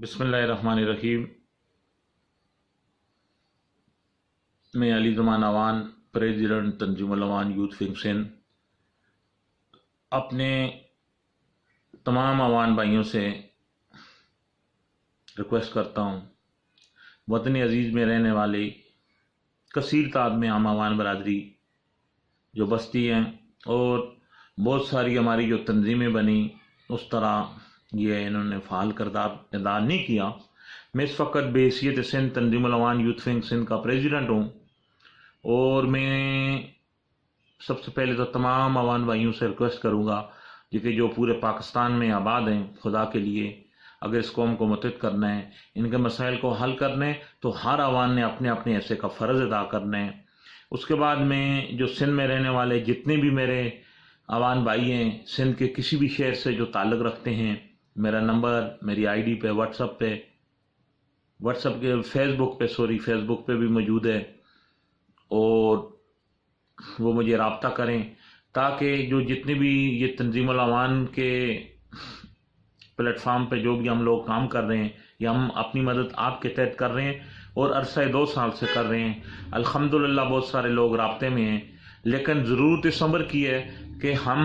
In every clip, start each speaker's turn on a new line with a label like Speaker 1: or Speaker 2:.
Speaker 1: بسم اللہ الرحمن الرحیم۔ میں علی زمان اوان، پریزیڈنٹ تنظیم الاوان یوتھ ونگ سندھ، اپنے تمام اوان بھائیوں سے ریکویسٹ کرتا ہوں، وطن عزیز میں رہنے والے کثیر تعداد میں عام اوان برادری جو بستی ہیں اور بہت ساری ہماری جو تنظیمیں بنی، اس طرح یہ انہوں نے فعال کردار ادا نہیں کیا۔ میں اس وقت بحیثیت سندھ تنظیم الاوان یوتھ ونگ سندھ کا پریزیڈنٹ ہوں، اور میں سب سے پہلے تو تمام اوان بھائیوں سے ریکویسٹ کروں گا کہ جو پورے پاکستان میں آباد ہیں، خدا کے لیے اگر اس قوم کو متحد کرنا ہے، ان کے مسائل کو حل کرنا ہے، تو ہر اوان نے اپنے اپنے حصے کا فرض ادا کرنا ہے۔ اس کے بعد میں جو سندھ میں رہنے والے جتنے بھی میرے اوان بھائی ہیں، سندھ کے کسی بھی شہر سے جو تعلق رکھتے ہیں، میرا نمبر میری آئی ڈی پہ واٹس ایپ کے فیس بک پہ بھی موجود ہے، اور وہ مجھے رابطہ کریں تاکہ جو جتنے بھی یہ تنظیم الاوان کے پلیٹ فارم پہ جو بھی ہم لوگ کام کر رہے ہیں، یا ہم اپنی مدد آپ کے تحت کر رہے ہیں اور عرصہ 2 سال سے کر رہے ہیں، الحمدللہ بہت سارے لوگ رابطے میں ہیں، لیکن ضرورت اس امر کی ہے کہ ہم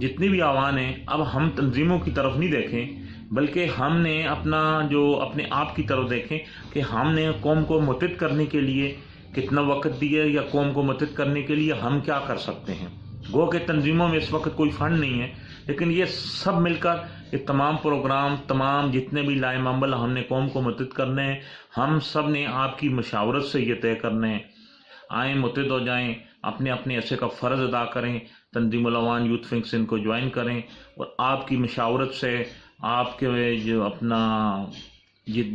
Speaker 1: جتنی بھی اوان ہیں، اب ہم تنظیموں کی طرف نہیں دیکھیں، بلکہ ہم نے اپنے آپ کی طرف دیکھیں کہ ہم نے قوم کو متحد کرنے کے لیے کتنا وقت دیا، یا قوم کو متحد کرنے کے لیے ہم کیا کر سکتے ہیں۔ گو کہ تنظیموں میں اس وقت کوئی فنڈ نہیں ہے، لیکن یہ سب مل کر یہ تمام پروگرام، تمام جتنے بھی لائم عمل ہم نے قوم کو متحد کرنے ہیں، ہم سب نے آپ کی مشاورت سے یہ طے کرنے ہیں۔ آئیں، متحد ہو جائیں، اپنے اپنے حصے کا فرض ادا کریں، تنظیم الاوان یوتھ ونگ سندھ کو جوائن کریں، اور آپ کی مشاورت سے، آپ کے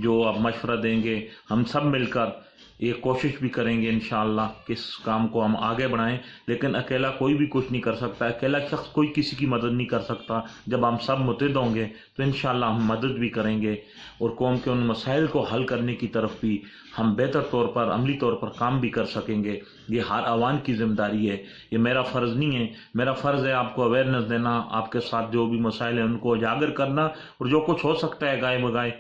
Speaker 1: جو آپ مشورہ دیں گے، ہم سب مل کر یہ کوشش بھی کریں گے انشاءاللہ کہ اس کام کو ہم آگے بڑھائیں۔ لیکن اکیلا کوئی بھی کچھ نہیں کر سکتا، اکیلا شخص کوئی کسی کی مدد نہیں کر سکتا۔ جب ہم سب متحد ہوں گے تو انشاءاللہ ہم مدد بھی کریں گے، اور قوم کے ان مسائل کو حل کرنے کی طرف بھی ہم بہتر طور پر، عملی طور پر کام بھی کر سکیں گے۔ یہ ہر اوان کی ذمہ داری ہے، یہ میرا فرض نہیں ہے۔ میرا فرض ہے آپ کو اویئرنیس دینا، آپ کے ساتھ جو بھی مسائل ہیں ان کو اجاگر کرنا، اور جو کچھ ہو سکتا ہے گائے بگائے،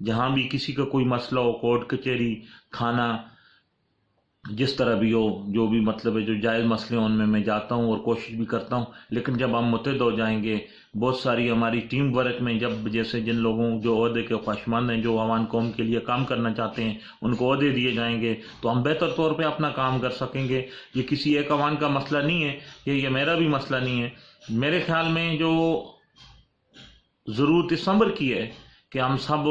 Speaker 1: جہاں بھی کسی کا کوئی مسئلہ ہو، کورٹ کچہری، تھانہ، جس طرح بھی ہو، جو بھی مطلب ہے جو جائز مسئلے ہیں ان میں جاتا ہوں اور کوشش بھی کرتا ہوں۔ لیکن جب ہم متحد ہو جائیں گے، بہت ساری ہماری ٹیم ورک میں، جب جیسے جن لوگوں جو عہدے کے خواہشمند ہیں، جو عوام قوم کے لیے کام کرنا چاہتے ہیں، ان کو عہدے دیے جائیں گے، تو ہم بہتر طور پہ اپنا کام کر سکیں گے۔ یہ کسی ایک عوام کا مسئلہ نہیں ہے، یہ میرا بھی مسئلہ نہیں ہے۔ میرے خیال میں جو ضرورت اس امر کی ہے کہ ہم سب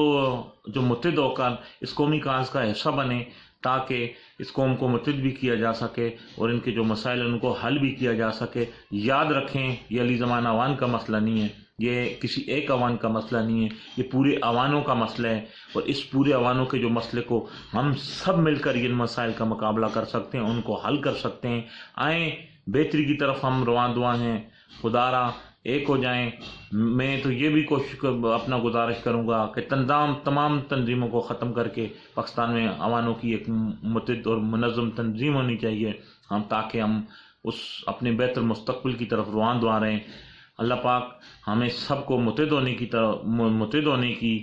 Speaker 1: جو متحد ہو کر اس قومی کاز کا حصہ بنیں، تاکہ اس قوم کو متحد بھی کیا جا سکے، اور ان کے جو مسائل ہیں ان کو حل بھی کیا جا سکے۔ یاد رکھیں، یہ علی زمان اوان کا مسئلہ نہیں ہے، یہ کسی ایک اوان کا مسئلہ نہیں ہے، یہ پورے اوانوں کا مسئلہ ہے، اور اس پورے اوانوں کے جو مسئلے کو ہم سب مل کر ان مسائل کا مقابلہ کر سکتے ہیں، ان کو حل کر سکتے ہیں۔ آئیں، بہتری کی طرف ہم رواں دواں ہیں، خدا را ایک ہو جائیں۔ میں تو یہ بھی اپنا گزارش کروں گا کہ تمام تنظیموں کو ختم کر کے پاکستان میں اوانوں کی ایک متحد اور منظم تنظیم ہونی چاہیے، تاکہ ہم اس اپنے بہتر مستقبل کی طرف رواں دواں رہیں۔ اللہ پاک ہمیں سب کو متحد ہونے کی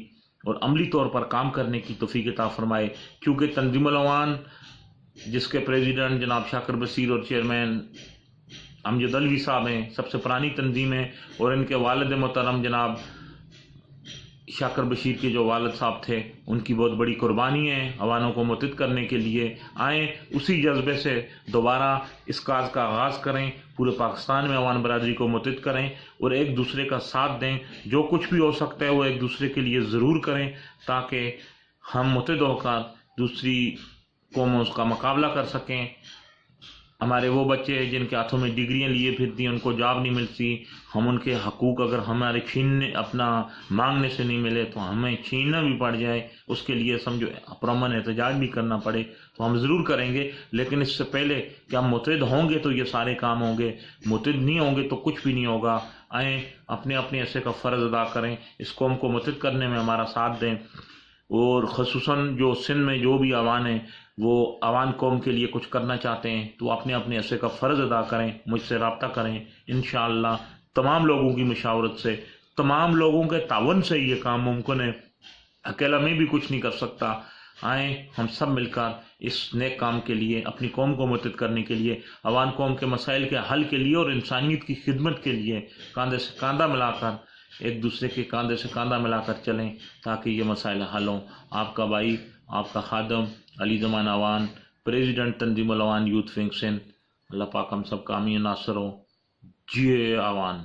Speaker 1: اور عملی طور پر کام کرنے کی توفیق عطا فرمائے، کیونکہ تنظیم الاوان جس کے پریزیڈنٹ جناب شاکر بشیر اور چیئرمین امجد علوی صاحب ہیں، سب سے پرانی تنظیم ہے، اور ان کے والد محترم جناب شاکر بشیر کے جو والد صاحب تھے، ان کی بہت بڑی قربانی ہے عوانوں کو متحد کرنے کے لیے۔ آئیں، اسی جذبے سے دوبارہ اس کاز کا آغاز کریں، پورے پاکستان میں عوان برادری کو متحد کریں، اور ایک دوسرے کا ساتھ دیں۔ جو کچھ بھی ہو سکتا ہے وہ ایک دوسرے کے لیے ضرور کریں، تاکہ ہم متحد ہو کر دوسری قوموں کا مقابلہ کر سکیں۔ ہمارے وہ بچے جن کے ہاتھوں میں ڈگریاں لیے پھرتی ہیں، ان کو جاب نہیں ملتی، ہم ان کے حقوق اگر ہمارے اپنا مانگنے سے نہیں ملے تو ہمیں چھیننا بھی پڑ جائے، اس کے لیے سمجھو پرامن احتجاج بھی کرنا پڑے، تو ہم ضرور کریں گے۔ لیکن اس سے پہلے کہ ہم متحد ہوں گے تو یہ سارے کام ہوں گے، متحد نہیں ہوں گے تو کچھ بھی نہیں ہوگا۔ آئیں، اپنے اپنے حصے کا فرض ادا کریں، اس قوم کو متحد کرنے میں ہمارا ساتھ دیں، اور خصوصاً جو سندھ میں جو بھی عوان ہیں، وہ عوام قوم کے لیے کچھ کرنا چاہتے ہیں، تو اپنے اپنے حصے کا فرض ادا کریں، مجھ سے رابطہ کریں۔ انشاءاللہ تمام لوگوں کی مشاورت سے، تمام لوگوں کے تعاون سے یہ کام ممکن ہے۔ اکیلا میں بھی کچھ نہیں کر سکتا. آئیں ہم سب مل کر اس نیک کام کے لیے، اپنی قوم کو متحد کرنے کے لیے، عوام قوم کے مسائل کے حل کے لیے اور انسانیت کی خدمت کے لیے کاندھے سے کاندھا ملا کر، ایک دوسرے کے کاندھے سے کاندھا ملا کر چلیں تاکہ یہ مسائل حل ہوں. آپ کا بھائی، آپ کا خادم علی زمان اوان، پریزیڈنٹ تنظیم الاوان یوتھ ونگ سندھ. اللہ پاک ہم سب کا امین ناصر ہو. جی اوان.